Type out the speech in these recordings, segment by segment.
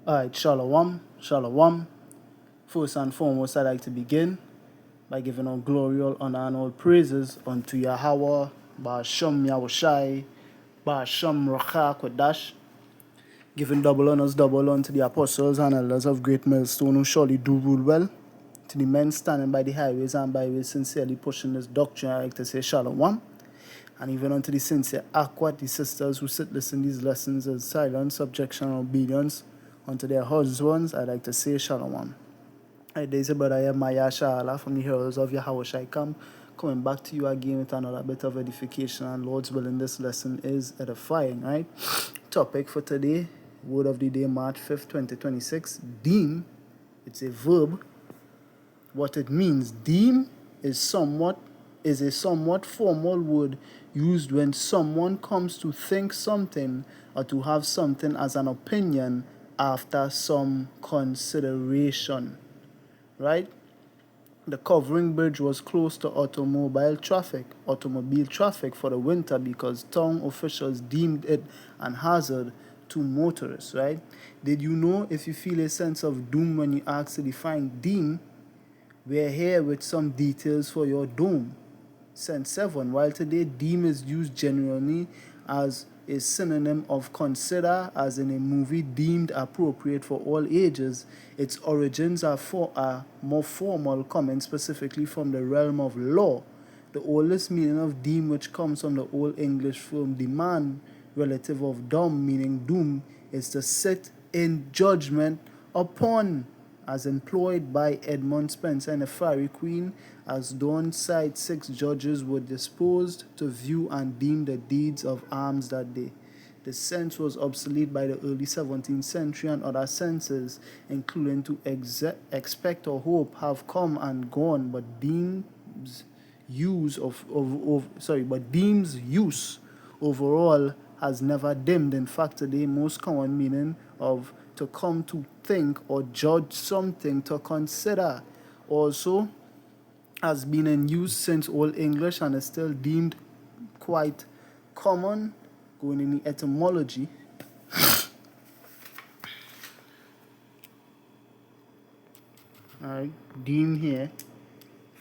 Alright, Shalom, Shalom. First and foremost, I'd like to begin by giving all glory, all honor, and all praises unto Yahweh, Ba'ashem Yahushai, Ba'ashem Racha Kodash, giving double honors, double unto the apostles and elders of Great Millstone who surely do rule well. To the men standing by the highways and byways sincerely pushing this doctrine, I'd like to say Shalom. And even unto the sincere Aquat, the sisters who sit listen these lessons in silence, subjection, and obedience unto their husbands, I'd like to say Shalom. Hi, there's a brother here, Maya Sha'ala, from the Heroes of Yahweh Shai coming back to you again with another bit of edification, and Lord's willing, this lesson is edifying, right? Topic for today, word of the day, March 5th, 2026, deem. It's a verb. What it means, deem is a somewhat formal word used when someone comes to think something or to have something as an opinion after some consideration, right? The covering bridge was closed to automobile traffic for the winter because town officials deemed it an hazard to motorists, right? Did you know if you feel a sense of doom when you ask to define deem, we're here with some details for your dome. Sense 7. While today deem is used generally as a synonym of consider, as in a movie deemed appropriate for all ages, its origins are more formal, coming specifically from the realm of law. The oldest meaning of deem, which comes from the Old English form demand, relative of dom, meaning doom, is to sit in judgment upon, as employed by Edmund Spenser and the Fairy Queen, as Dawn side 6 judges were disposed to view and deem the deeds of arms that day. The sense was obsolete by the early 17th century, and other senses, including to expect or hope, have come and gone, but deem's use overall has never dimmed. In fact, today most common meaning of to come to think or judge something, to consider, also has been in use since Old English and is still deemed quite common. Going in the etymology, alright, deem here,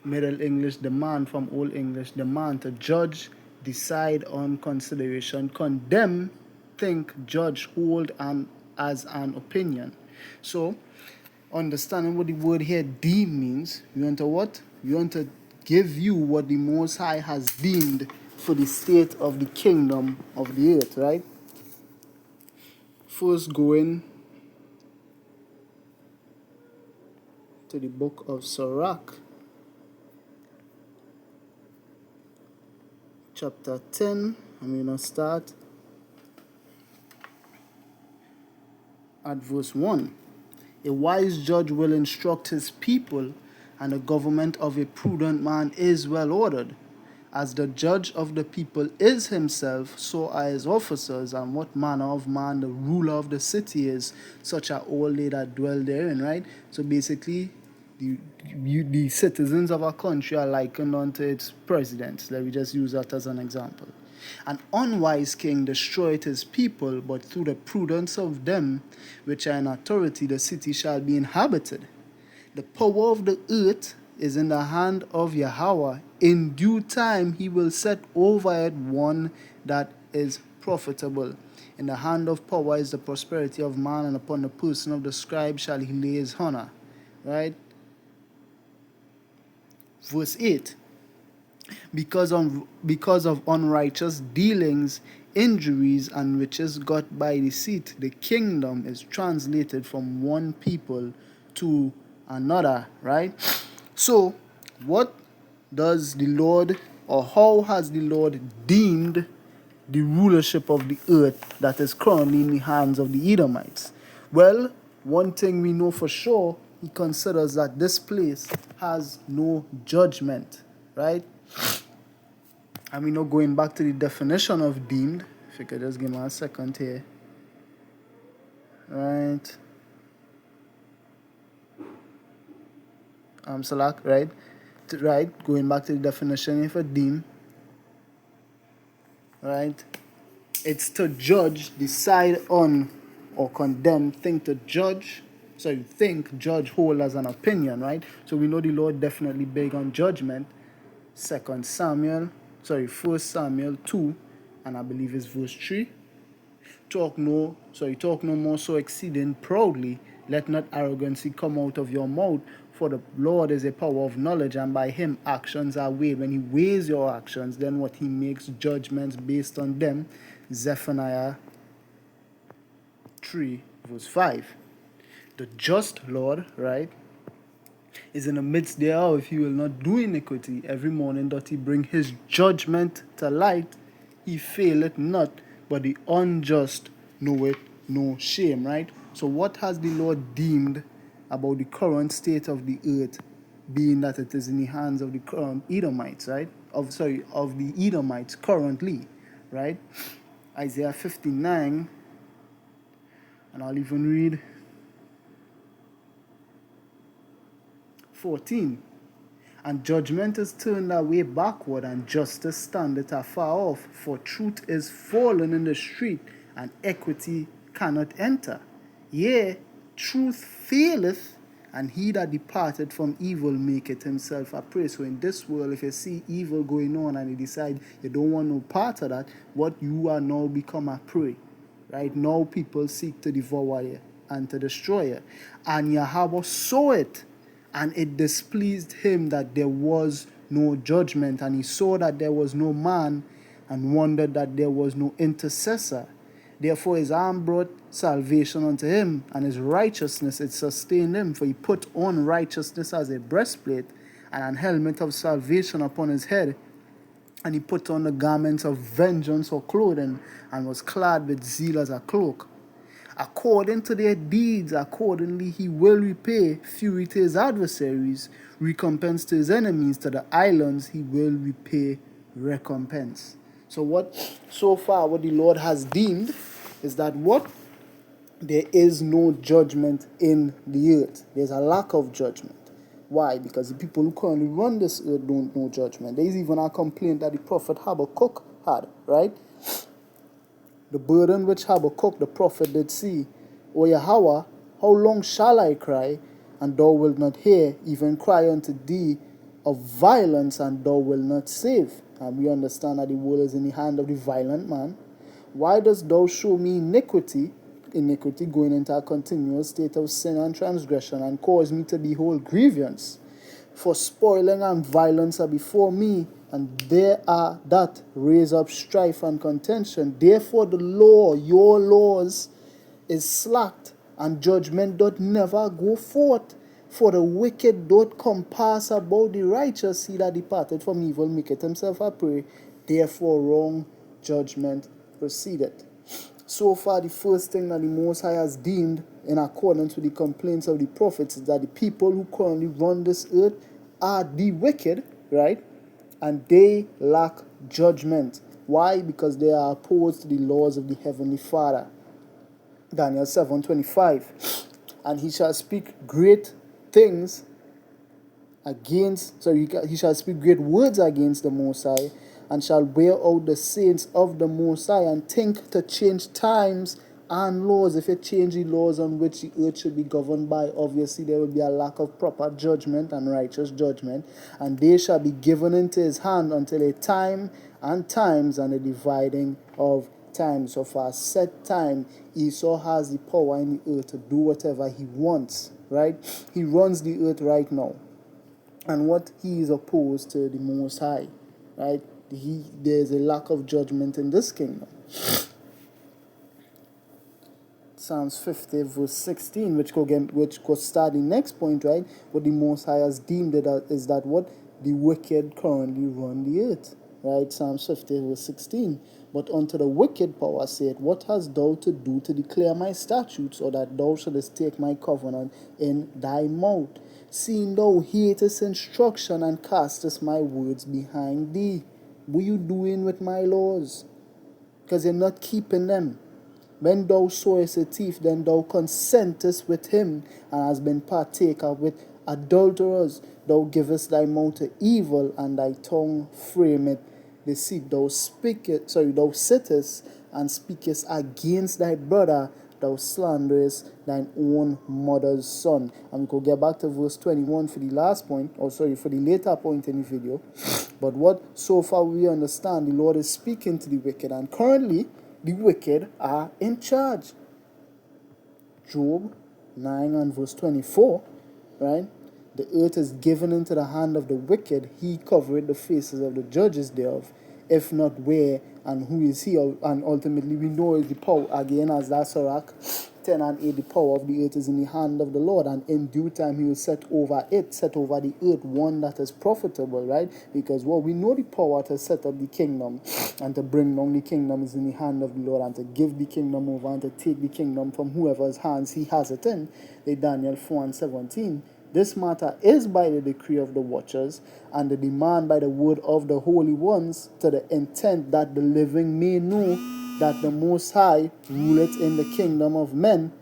Middle English demand from Old English demand, to judge, decide on consideration, condemn, think, judge, hold, and as an opinion. So, understanding what the word here deem means, we want to what? We want to give you what the Most High has deemed for the state of the kingdom of the earth, right? First, going to the book of Sirach, chapter 10. I'm going to start at verse 1. A wise judge will instruct his people, and the government of a prudent man is well ordered. As the judge of the people is himself, so are his officers, and what manner of man the ruler of the city is, such are all they that dwell therein, right? So basically, the citizens of our country are likened unto its presidents. Let me just use that as an example. An unwise king destroyeth his people, but through the prudence of them which are in authority the city shall be inhabited. The power of the earth is in the hand of Yahweh. In due time he will set over it one that is profitable. In the hand of power is the prosperity of man, and upon the person of the scribe shall he lay his honor. Right? Verse 8. Because of unrighteous dealings, injuries, and riches got by deceit, the kingdom is translated from one people to another, right? So, what does the Lord, or how has the Lord deemed the rulership of the earth that is currently in the hands of the Edomites? Well, one thing we know for sure, he considers that this place has no judgment, right? And we know, going back to the definition of deemed, if you could just give me a second here. Right. Salak, right? Right, going back to the definition for deem, right? It's to judge, decide on, or condemn, think to judge. So you think, judge, hold as an opinion, right? So we know the Lord definitely big on judgment. First Samuel 2, and I believe it's verse 3. Talk no more so exceeding proudly. Let not arrogancy come out of your mouth, for the Lord is a power of knowledge, and by him actions are weighed. When he weighs your actions, then what he makes judgments based on them. Zephaniah 3, verse 5. The just Lord, right, is in the midst thereof. He will not do iniquity. Every morning doth he bring his judgment to light. He faileth not, but the unjust knoweth no shame, right? So what has the Lord deemed about the current state of the earth, being that it is in the hands of the current Edomites, right? Of the Edomites currently, right? Isaiah 59, and I'll even read 14. And judgment is turned away backward, and justice standeth afar off. For truth is fallen in the street, and equity cannot enter. Yea, truth faileth, and he that departed from evil maketh himself a prey. So in this world, if you see evil going on and you decide you don't want no part of that, what you are now become a prey. Right now, people seek to devour you and to destroy you. And Yahweh saw it, and it displeased him that there was no judgment, and he saw that there was no man, and wondered that there was no intercessor. Therefore his arm brought salvation unto him, and his righteousness it sustained him. For he put on righteousness as a breastplate, and an helmet of salvation upon his head. And he put on the garments of vengeance for clothing, and was clad with zeal as a cloak. According to their deeds, accordingly he will repay fury to his adversaries, recompense to his enemies. To the islands he will repay recompense. So far what the Lord has deemed is that what? There is no judgment in the earth. There's a lack of judgment. Why? Because the people who currently run this earth don't know judgment. There's even a complaint that the prophet Habakkuk had, right? The burden which Habakkuk the prophet did see. O Yahweh, how long shall I cry, and thou wilt not hear, even cry unto thee of violence, and thou wilt not save? And we understand that the world is in the hand of the violent man. Why dost thou show me iniquity going into a continual state of sin and transgression, and cause me to behold grievance? For spoiling and violence are before me, and there are that raise up strife and contention. Therefore the law, your laws, is slacked, and judgment doth never go forth. For the wicked doth compass about the righteous. He that departed from evil maketh himself a prey. Therefore wrong judgment proceedeth. So far, the first thing that the Most High has deemed, in accordance with the complaints of the prophets, is that the people who currently run this earth are the wicked, right? And they lack judgment. Why? Because they are opposed to the laws of the Heavenly Father. Daniel 7:25. And he shall speak great things he shall speak great words against the Most High, and shall wear out the saints of the Most High, and think to change times and laws. If you change the laws on which the earth should be governed by, obviously there will be a lack of proper judgment and righteous judgment, and they shall be given into his hand until a time and times and a dividing of time. So for a set time, Esau has the power in the earth to do whatever he wants, right? He runs the earth right now. And what he is opposed to the Most High, right? There's a lack of judgment in this kingdom. Psalms 50 verse 16, which could start the next point, right? What the Most High has deemed it is that what the wicked currently run the earth, right? Psalms 50 verse 16. But unto the wicked power saith, what hast thou to do to declare my statutes, or that thou shouldest take my covenant in thy mouth? Seeing thou hatest instruction, and castest my words behind thee. What are you doing with my laws? Because you're not keeping them. When thou sawest a thief, then thou consentest with him, and hast been partaker with adulterers. Thou givest thy mouth to evil, and thy tongue frameth deceit. Thou sittest and speakest against thy brother, thou slanderest thine own mother's son. And we could get back to verse 21 for the last point, or sorry, for the later point in the video. But what so far we understand, the Lord is speaking to the wicked, and currently the wicked are in charge. Job 9 and verse 24, right? The earth is given into the hand of the wicked. He covereth the faces of the judges thereof. If not, where and who is he? And ultimately, we know is the power, again, as that Sirach 10 and 8, the power of the earth is in the hand of the Lord, and in due time he will set over the earth one that is profitable, right? Because what we know, the power to set up the kingdom and to bring down the kingdom is in the hand of the Lord, and to give the kingdom over and to take the kingdom from whoever's hands he has it in. Daniel 4 and 17. This matter is by the decree of the watchers, and the demand by the word of the holy ones, to the intent that the living may know that the Most High ruleth in the kingdom of men,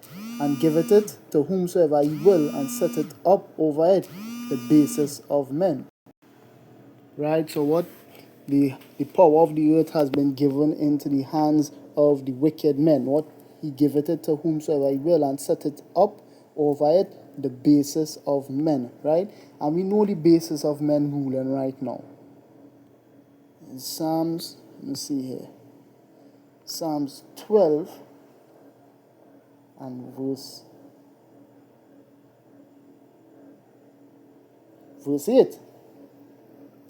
and giveth it to whomsoever he will, and set it up over it, the basis of men. Right, so what? The power of the earth has been given into the hands of the wicked men. What? He giveth it to whomsoever he will, and set it up over it, the basis of men, right? And we know the basis of men ruling right now. In Psalms, let me see here. Psalms 12 and verse 8.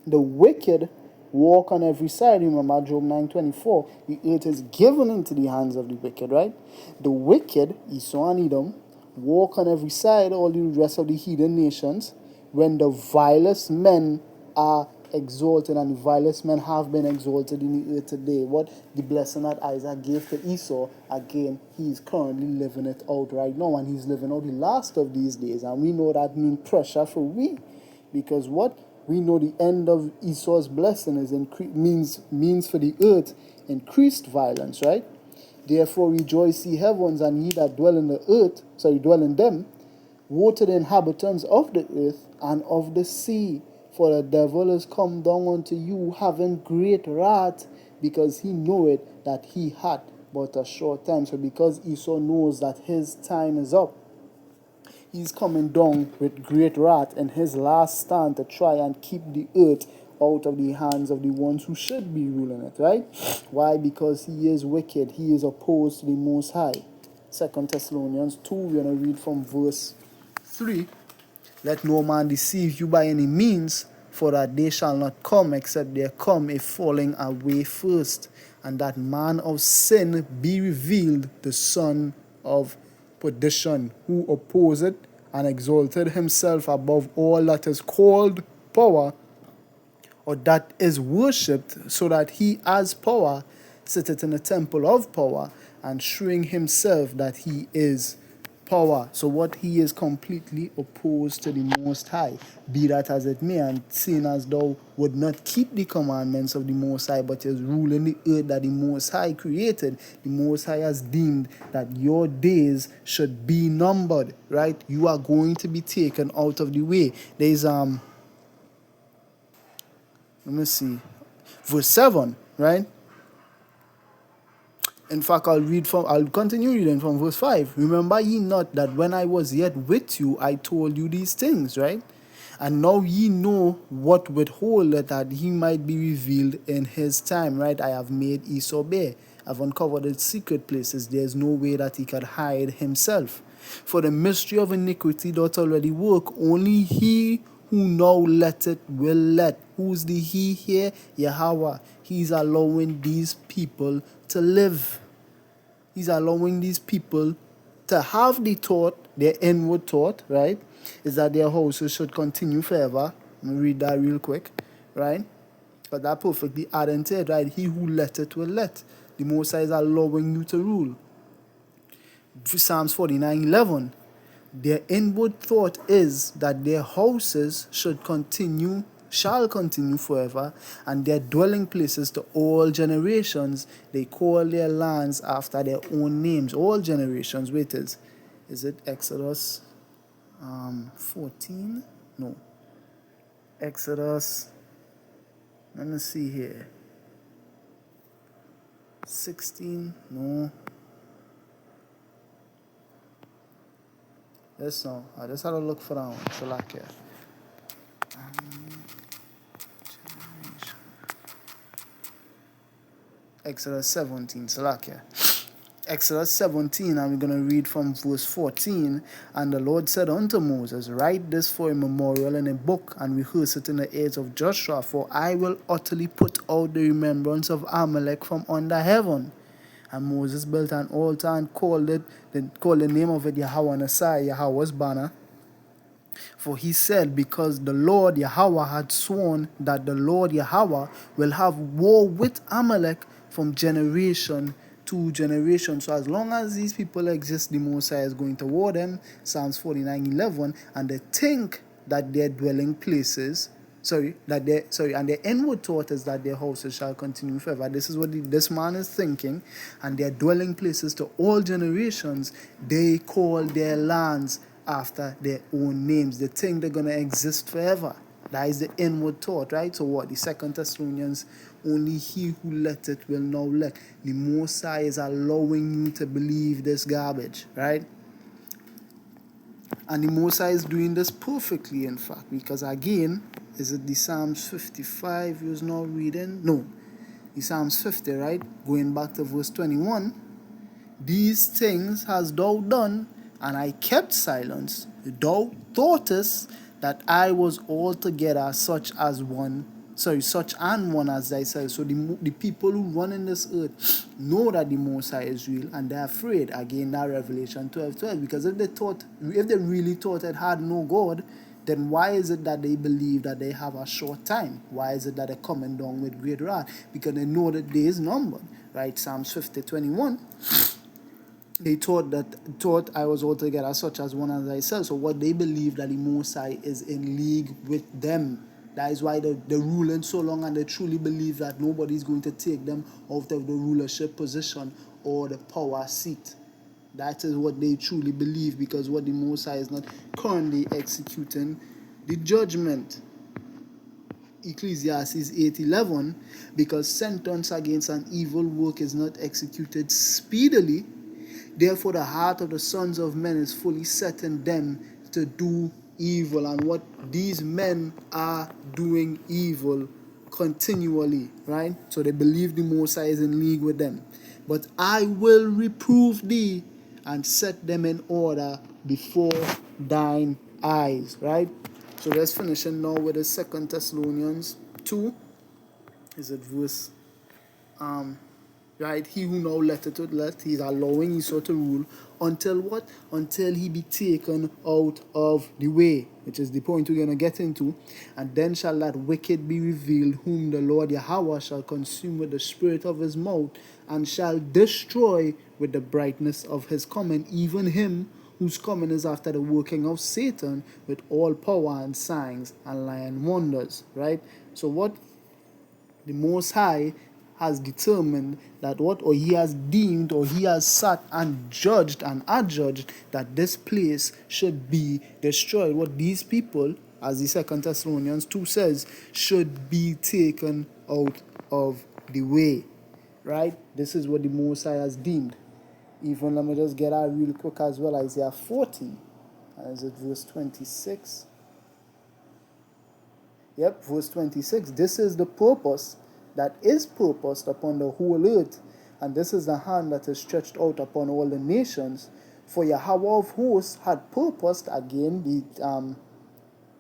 The wicked walk on every side. Remember Job 9:24. The earth is given into the hands of the wicked, right? The wicked, Esau and Edom, walk on every side, all the rest of the heathen nations, when the vilest men are exalted, and the vilest men have been exalted in the earth today. What the blessing that Isaac gave to Esau, again, he is currently living it out right now, and he's living out the last of these days. And we know that means pressure for we, because what? We know the end of Esau's blessing is means for the earth increased violence, right? Therefore rejoice, ye heavens, and ye that dwell in the earth, dwell in them. Woe to the inhabitants of the earth and of the sea, for the devil is come down unto you, having great wrath, because he knoweth that he hath but a short time. So because Esau knows that his time is up, he's coming down with great wrath in his last stand to try and keep the earth out of the hands of the ones who should be ruling it, right? Why? Because he is wicked. He is opposed to the Most High. 2 Thessalonians 2, we're going to read from verse 3. Let no man deceive you by any means, for that they shall not come except there come a falling away first, and that man of sin be revealed, the son of perdition, who opposeth and exalted himself above all that is called power, or that is worshipped, so that he as power sitteth in the temple of power, and shewing himself that he is power. So what? He is completely opposed to the Most High. Be that as it may, and seeing as thou would not keep the commandments of the Most High, but is ruling the earth that the Most High created, the Most High has deemed that your days should be numbered, right? You are going to be taken out of the way. There's let me see, verse 7, right? In fact, I'll continue reading from verse 5. Remember ye not that when I was yet with you, I told you these things, right? And now ye know what withholdeth, that he might be revealed in his time, right? I have made Esau bare. I've uncovered its secret places. There's no way that he could hide himself. For the mystery of iniquity doth already work. Only he who now let it will let. Who's the he here? Yahweh. He's allowing these people to live. He's allowing these people to have the thought, their inward thought, right? Is that their houses should continue forever. Let me read that real quick, right? But that perfectly add into it, right? He who let it will let. The Most High is allowing you to rule. Psalms 49:11. Their inward thought is that their houses shall continue forever, and their dwelling places to all generations. They call their lands after their own names. All generations. Wait, is it Exodus 14? No. Exodus, let me see here. 16? No. Yes, no. I just had to look for that one. Shalakia. Exodus 17. Shalakia. Exodus 17, and we're going to read from verse 14. And the Lord said unto Moses, write this for a memorial in a book, and rehearse it in the ears of Joshua, for I will utterly put out the remembrance of Amalek from under heaven. And Moses built an altar and called the name of it Yahweh Nissi, Yahweh's banner. For he said, because the Lord Yahweh had sworn that the Lord Yahweh will have war with Amalek from generation to generation. So as long as these people exist, the Messiah is going to war them. Psalms 49:11, and they think that their dwelling places, and their inward thought is that their houses shall continue forever. This is what this man is thinking, and their dwelling places to all generations. They call their lands after their own names. They think they're gonna exist forever. That is the inward thought, right? So what? The 2 Thessalonians, only he who let it will now let. The Messiah is allowing you to believe this garbage, right? And the Messiah is doing this perfectly, in fact, because again, is it the Psalms 55 you was now reading? No, the Psalms 50, right? Going back to verse 21. These things hast thou done, and I kept silence. Thou thoughtest that I was altogether such an one as thyself. So the people who run in this earth know that the Messiah is real, and they're afraid. Again, that Revelation 12:12. Because if they really thought it had no God, then why is it that they believe that they have a short time? Why is it that they're coming down with great wrath? Because they know that day is numbered, right? Psalms 50:21. They thought I was altogether such as one as thyself. So what they believe that the Messiah is in league with them. That is why they're ruling so long, and they truly believe that nobody's going to take them out of the rulership position or the power seat. That is what they truly believe, because what the Messiah is not currently executing the judgment. Ecclesiastes 8:11, because sentence against an evil work is not executed speedily, therefore the heart of the sons of men is fully set in them to do evil. And what these men are doing evil continually, right? So they believe the Messiah is in league with them. But I will reprove thee and set them in order before thine eyes, right? So let's finish now with the 2 Thessalonians 2. Is it verse right? He who now letteth it let, he's allowing Esau to rule until what? Until he be taken out of the way, which is the point we're going to get into. And then shall that wicked be revealed, whom the Lord Yahweh shall consume with the spirit of his mouth, and shall destroy with the brightness of his coming, even him whose coming is after the working of Satan, with all power and signs and lying wonders, right? So what the Most High has determined that or he has deemed, or he has sat and judged and adjudged that this place should be destroyed. What these people, as the 2 Thessalonians 2 says, should be taken out of the way, right? This is what the Most High has deemed. Even let me just get out real quick as well. Isaiah 40, is it verse 26? Yep, verse 26. This is the purpose that is purposed upon the whole earth, and this is the hand that is stretched out upon all the nations. For Yahweh of hosts had purposed, again, the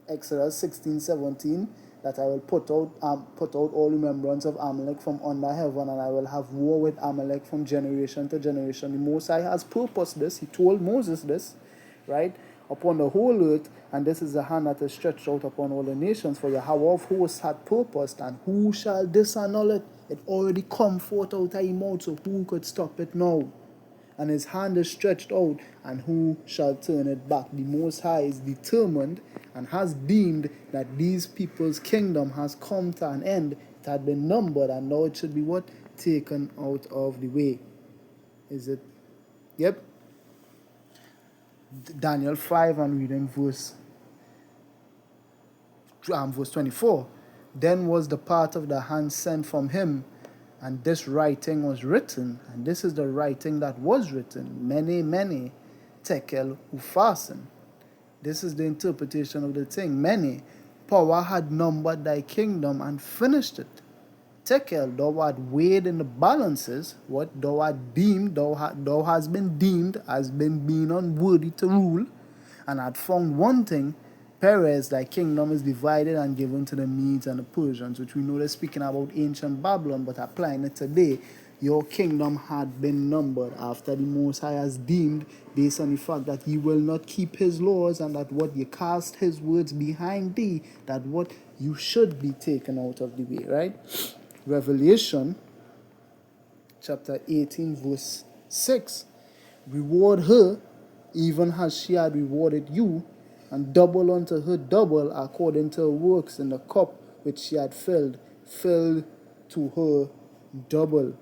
Exodus 16:17, that I will put out all remembrance of Amalek from under heaven, and I will have war with Amalek from generation to generation. The Most High has purposed this. He told Moses this, right? Upon the whole earth, and this is the hand that is stretched out upon all the nations. For Yahweh of hosts had purposed, and who shall disannul it? It already come forth out of his mouth, so who could stop it now? And his hand is stretched out, and who shall turn it back? The Most High is determined and has deemed that these people's kingdom has come to an end. It had been numbered, and now it should be what? Taken out of the way. Is it? Yep. Daniel 5, and reading verse 24. Then was the part of the hand sent from him, and this writing was written, and this is the writing that was written, many, tekel upharsin. This is the interpretation of the thing. Many, power had numbered thy kingdom and finished it. Tekel, thou art weighed in the balances, what thou art deemed, thou hast been deemed as being unworthy to rule, and had found one thing. Perez, thy kingdom is divided and given to the Medes and the Persians, which we know they're speaking about ancient Babylon, but applying it today. Your kingdom had been numbered after the Most High has deemed, based on the fact that he will not keep his laws, and that what you cast his words behind thee, that what you should be taken out of the way, right? Revelation chapter 18 verse 6. Reward her even as she had rewarded you, and double unto her double according to her works in the cup which she had filled to her double.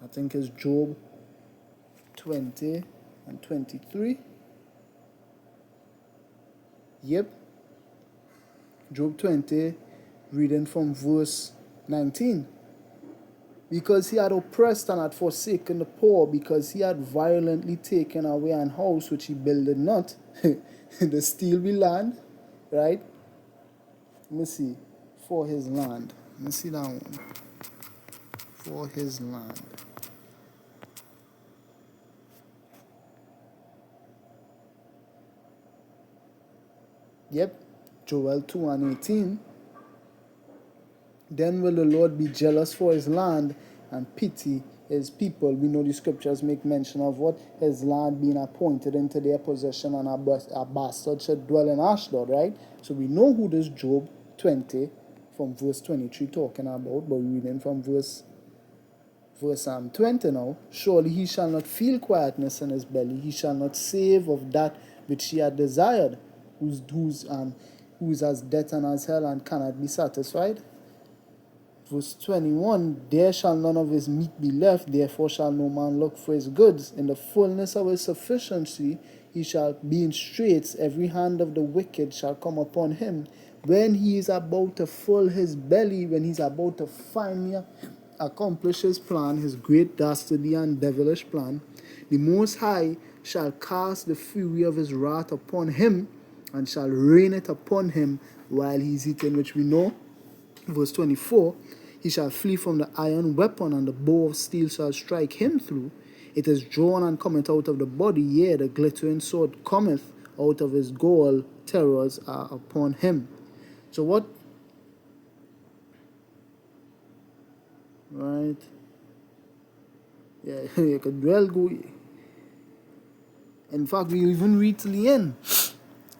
I think it's Job 20 and 23. Yep. Job 20, reading from verse 19. Because he had oppressed and had forsaken the poor, because he had violently taken away an house which he builded not. The steel be land, right? Let me see. For his land. Let me see that one. For his land. Yep. Joel 2 and 18. Then will the Lord be jealous for his land and pity his people. We know the scriptures make mention of what? His land being appointed into their possession, and a bastard should dwell in Ashdod, right? So we know who this Job 20 from verse 23 talking about, but we're reading from verse 20 now. Surely he shall not feel quietness in his belly, he shall not save of that which he had desired, who is as death and as hell and cannot be satisfied. Verse 21, there shall none of his meat be left, therefore shall no man look for his goods. In the fullness of his sufficiency he shall be in straits, every hand of the wicked shall come upon him. When he is about to fill his belly, when he's about to finally accomplish his plan, his great dastardly and devilish plan, the Most High shall cast the fury of his wrath upon him, and shall rain it upon him while he's eating, which we know. Verse 24, he shall flee from the iron weapon, and the bow of steel shall strike him through. It is drawn and cometh out of the body, yea, the glittering sword cometh out of his gall, terrors are upon him. So what? Right? Yeah, you could well go. In fact, we even read to the end.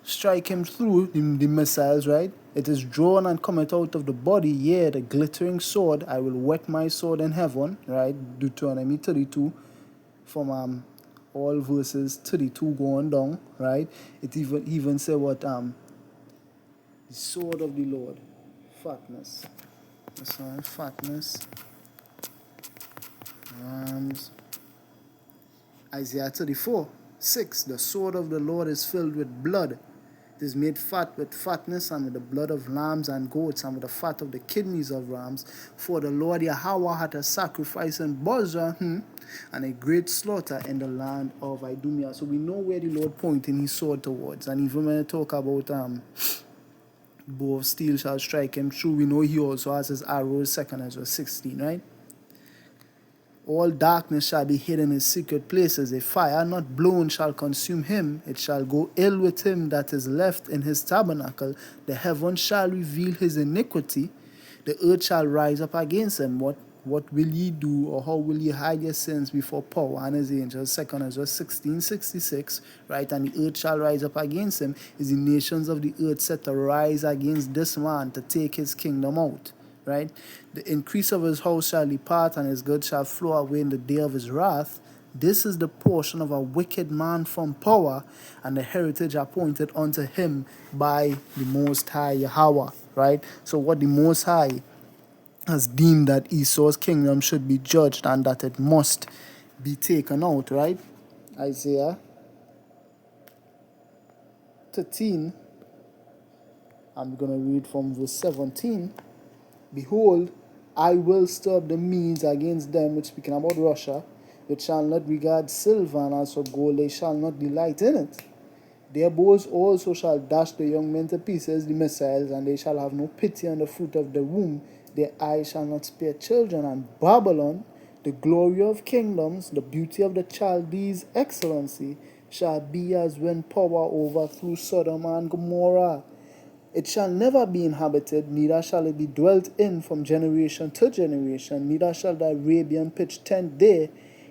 Strike him through the missiles, right? It is drawn and cometh out of the body, yea, the glittering sword. I will whet my sword in heaven, right? Deuteronomy 32, from all verses 32 going down, right? It even say what the sword of the Lord, fatness. Sorry, fatness. Isaiah 34, 6. The sword of the Lord is filled with blood. It is made fat with fatness, and with the blood of lambs and goats, and with the fat of the kidneys of rams. For the Lord Yahweh hath a sacrifice in Bozrah, and a great slaughter in the land of Idumea. So we know where the Lord pointing his sword towards. And even when I talk about bow of steel shall strike him through, we know he also has his arrows, 2 Ezra 16, right? All darkness shall be hid in his secret places. A fire not blown shall consume him. It shall go ill with him that is left in his tabernacle. The heavens shall reveal his iniquity. The earth shall rise up against him. What will ye do, or how will ye hide your sins before power and his angels? 2 Ezra 16:66, right? And the earth shall rise up against him. Is the nations of the earth set to rise against this man to take his kingdom out? Right? The increase of his house shall depart, and his goods shall flow away in the day of his wrath. This is the portion of a wicked man from power, and the heritage appointed unto him by the Most High Yahweh. Right? So what the Most High has deemed that Esau's kingdom should be judged, and that it must be taken out. Right? Isaiah 13. I'm going to read from verse 17. Behold, I will stir up the Medes against them, which speaking about Russia, which shall not regard silver, and also gold, they shall not delight in it. Their bows also shall dash the young men to pieces, the missiles, and they shall have no pity on the fruit of the womb. Their eyes shall not spare children. And Babylon, the glory of kingdoms, the beauty of the Chaldees' excellency, shall be as when power overthrew Sodom and Gomorrah. It shall never be inhabited, neither shall it be dwelt in from generation to generation, neither shall the Arabian pitch tent there,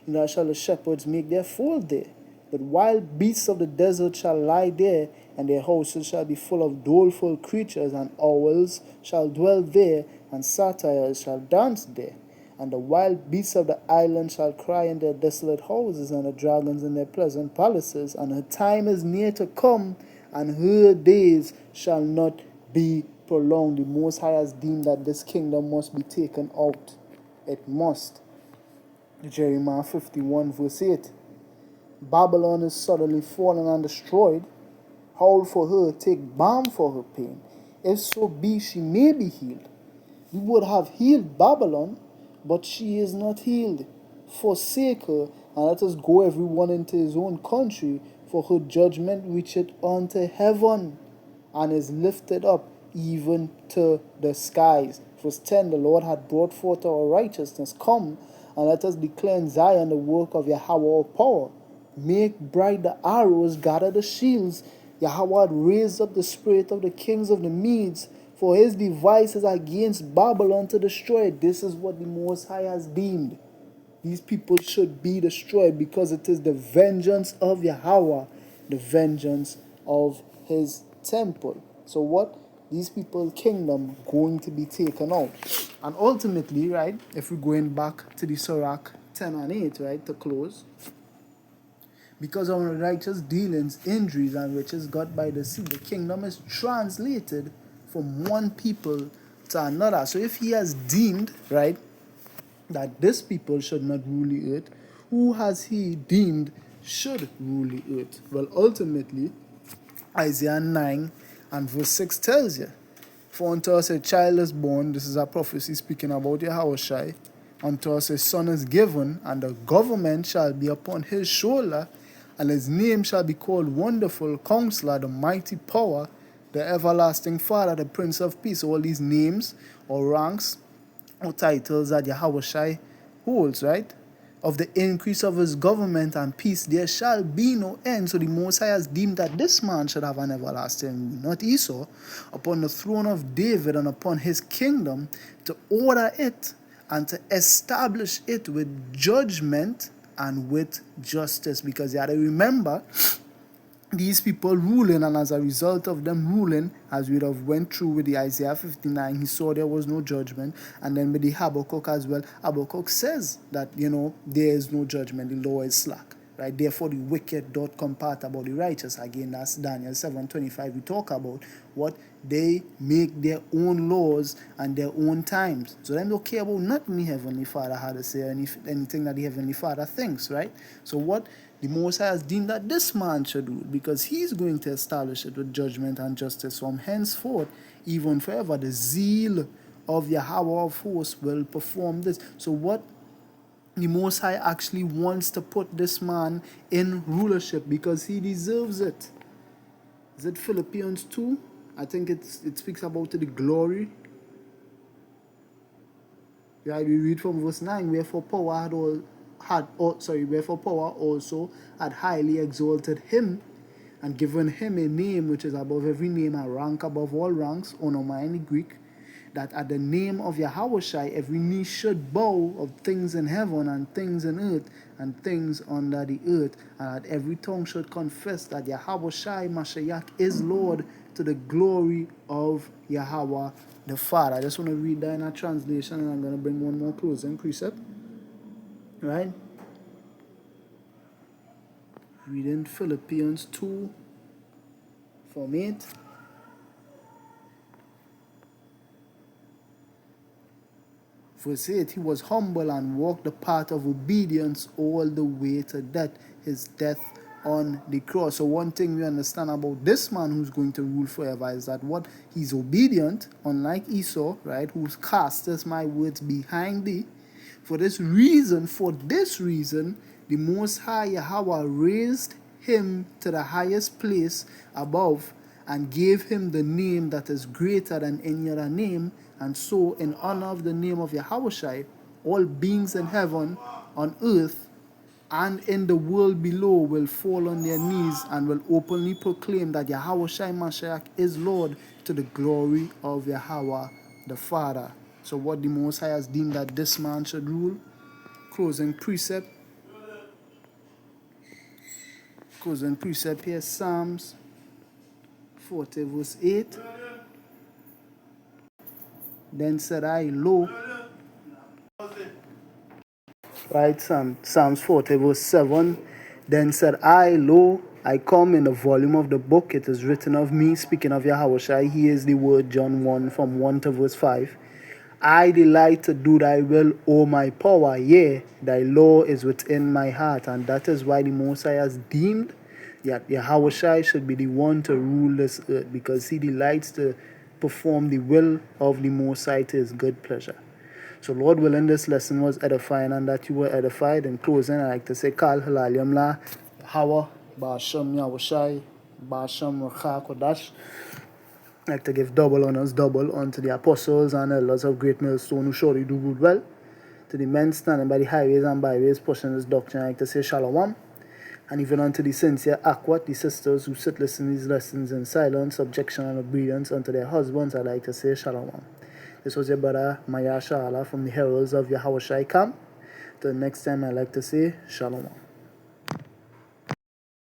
neither shall the shepherds make their fold there. But wild beasts of the desert shall lie there, and their houses shall be full of doleful creatures, and owls shall dwell there, and satyrs shall dance there. And the wild beasts of the island shall cry in their desolate houses, and the dragons in their pleasant palaces. And her time is near to come, and her days shall not be prolonged. The Most High has deemed that this kingdom must be taken out. It must. Jeremiah 51 verse 8. Babylon is suddenly fallen and destroyed. Howl for her, take balm for her pain. If so be she may be healed. We would have healed Babylon, but she is not healed. Forsake her, and let us go every one into his own country, for her judgment reacheth unto heaven, and is lifted up even to the skies. Verse 10, the Lord hath brought forth our righteousness. Come, and let us declare in Zion the work of Yahweh of power. Make bright the arrows, gather the shields. Yahweh hath raised up the spirit of the kings of the Medes, for his devices against Babylon to destroy it. This is what the Most High has deemed. These people should be destroyed because it is the vengeance of Yahweh, the vengeance of his temple. So what? These people's kingdom going to be taken out. And ultimately, right, if we're going back to the Sirach 10 and 8, right, to close, because of righteous dealings, injuries, and riches got by the sea, the kingdom is translated from one people to another. So if he has deemed, right, that this people should not rule the earth, who has he deemed should rule the earth? Well, ultimately, Isaiah 9 and verse 6 tells you, for unto us a child is born, this is a prophecy speaking about Yahushua, unto us a son is given, and the government shall be upon his shoulder, and his name shall be called Wonderful, Counselor, the Mighty Power, the Everlasting Father, the Prince of Peace. All these names or ranks or titles that Yahushua holds, right? Of the increase of his government and peace, there shall be no end. So the Most High has deemed that this man should have an everlasting rule, not Esau, upon the throne of David and upon his kingdom, to order it and to establish it with judgment and with justice. Because you have to remember, these people ruling, and as a result of them ruling, as we have went through with the Isaiah 59, he saw there was no judgment, and then with the Habakkuk as well, Habakkuk says that, there is no judgment, the law is slack, right? Therefore the wicked doth compart about the righteous. Again, that's Daniel 7:25. We talk about what they make their own laws and their own times. So they don't care about nothing the Heavenly Father had to say, anything that the Heavenly Father thinks, right? So what the Most High has deemed that this man should do, because he's going to establish it with judgment and justice from henceforth, even forever. The zeal of Yahweh of hosts will perform this. So what the Most High actually wants to put this man in rulership because he deserves it. Is it Philippians 2? I think it speaks about the glory. Yeah, we read from verse 9, wherefore power also had highly exalted him and given him a name which is above every name, a rank above all ranks, onoma in the Greek, that at the name of Yahushua every knee should bow, of things in heaven and things in earth and things under the earth, and that every tongue should confess that Yahushua Mashiach is Lord, to the glory of Yahweh the Father. I just want to read that in a translation, and I'm going to bring one more closing precept. Right? Reading Philippians 2 from 8. Verse 8, he was humble and walked the path of obedience all the way to death, his death on the cross. So one thing we understand about this man who's going to rule forever is that what? He's obedient, unlike Esau, right? Who's casteth my words behind thee. For this reason, the Most High Yahweh raised him to the highest place above and gave him the name that is greater than any other name. And so, in honor of the name of Yahushua, all beings in heaven, on earth, and in the world below will fall on their knees and will openly proclaim that Yahushua Mashiach is Lord, to the glory of Yahweh the Father. So what the Most High has deemed that this man should rule. Closing precept here, Psalms 40 verse 8. Then said I, lo. Right, Psalms 40 verse 7. Then said I, lo, I come in the volume of the book. It is written of me, speaking of Yahushua. He is the word, John 1, from 1 to verse 5. I delight to do thy will, O my power. Yea, thy law is within my heart. And that is why the Most High has deemed that Yahushua should be the one to rule this earth, because he delights to perform the will of the Most High to his good pleasure. So Lord willing, this lesson was edifying and that you were edified. In closing, I like to say, Kal Halal Yamla, Hawa, Ba'asham Yahushai, Ba'asham Racha Kodash. I like to give double honors, double unto the apostles and elders of Great Millstone who surely do good well. To the men standing by the highways and byways pushing this doctrine, I like to say Shalom. And even unto the sincere Akwat, the sisters who sit listening to these lessons in silence, subjection, and obedience unto their husbands, I like to say Shalom. This was your brother Maya Shala from the Heralds of Yahushua Camp. Till next time, I like to say Shalom.